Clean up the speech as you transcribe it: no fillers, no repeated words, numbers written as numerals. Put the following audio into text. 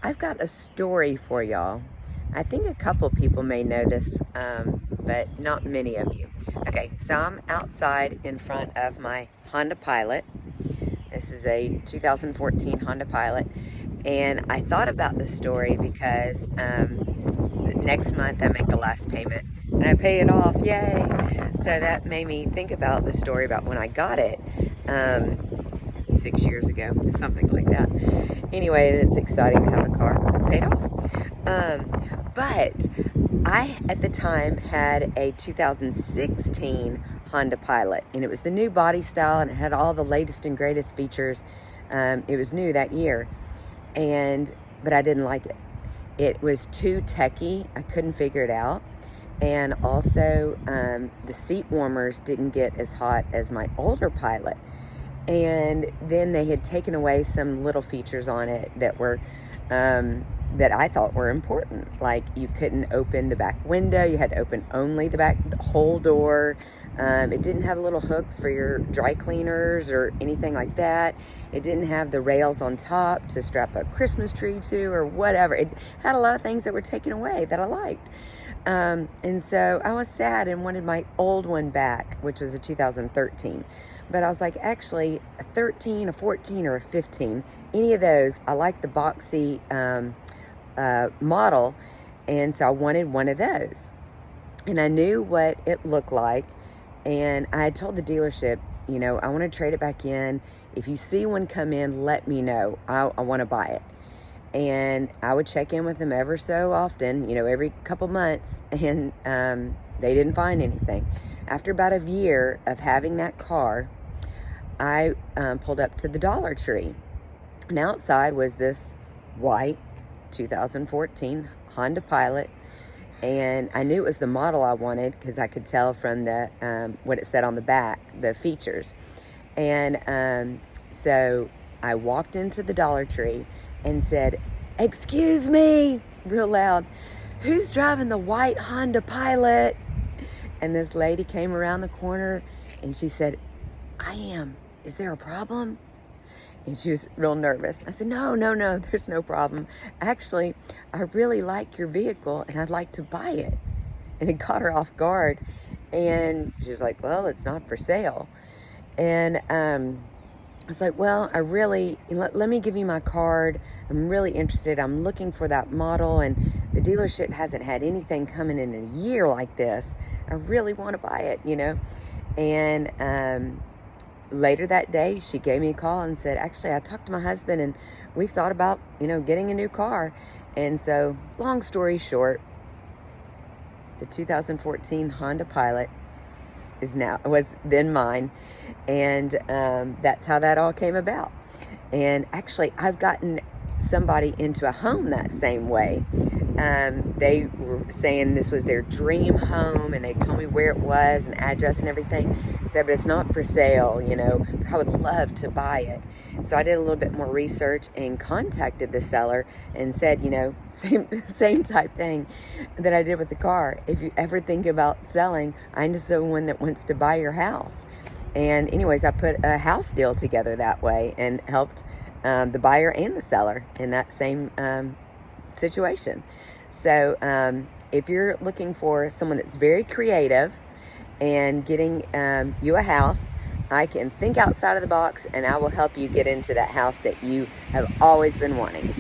I've got a story for y'all. I think a couple people may know this, but not many of you. Okay, so I'm outside in front of my Honda Pilot. This is a 2014 Honda Pilot, and I thought about this story because next month I make the last payment and I pay it off. Yay! So that made me think about the story about when I got it. 6 years ago, something like that. Anyway, it's exciting to have a car paid off. But I, at the time, had a 2016 Honda Pilot, and it was the new body style, and it had all the latest and greatest features. It was new that year, but I didn't like it. It was too techy. I couldn't figure it out. And also, the seat warmers didn't get as hot as my older Pilot. And then they had taken away some little features on it that were that I thought were important. Like, you couldn't open the back window, you had to open only the back whole door. It didn't have little hooks for your dry cleaners or anything like that. It didn't have the rails on top to strap a Christmas tree to or whatever. It had a lot of things that were taken away that I liked. And so I was sad and wanted my old one back, which was a 2013. But I was like, actually, a 13, a 14, or a 15, any of those, I like the boxy model, and so I wanted one of those. And I knew what it looked like, and I had told the dealership, I want to trade it back in. If you see one come in, let me know. I want to buy it. And I would check in with them ever so often, every couple months, and they didn't find anything. After about a year of having that car, I pulled up to the Dollar Tree, and outside was this white 2014 Honda Pilot, and I knew it was the model I wanted because I could tell from the what it said on the back, the features. And so I walked into the Dollar Tree and said, "Excuse me," real loud, "who's driving the white Honda Pilot?" And this lady came around the corner and she said, "I am. Is there a problem?" And she was real nervous. I said, no, there's no problem. Actually, I really like your vehicle and I'd like to buy it. And it caught her off guard. And she was like, "Well, it's not for sale." And I was like, "Well, let me give you my card. I'm really interested. I'm looking for that model, and the dealership hasn't had anything coming in a year like this. I really want to buy it, And later that day, she gave me a call and said, "Actually, I talked to my husband and we've thought about, getting a new car." And so, long story short, the 2014 Honda Pilot was then mine, and that's how that all came about. And actually, I've gotten somebody into a home that same way. They were saying this was their dream home, and they told me where it was and address and everything. Said, "But it's not for sale, but I would love to buy it." So I did a little bit more research and contacted the seller and said, same type thing that I did with the car. "If you ever think about selling, I know someone that wants to buy your house." And anyways, I put a house deal together that way and helped the buyer and the seller in that same situation. So if you're looking for someone that's very creative and getting you a house, I can think outside of the box, and I will help you get into that house that you have always been wanting.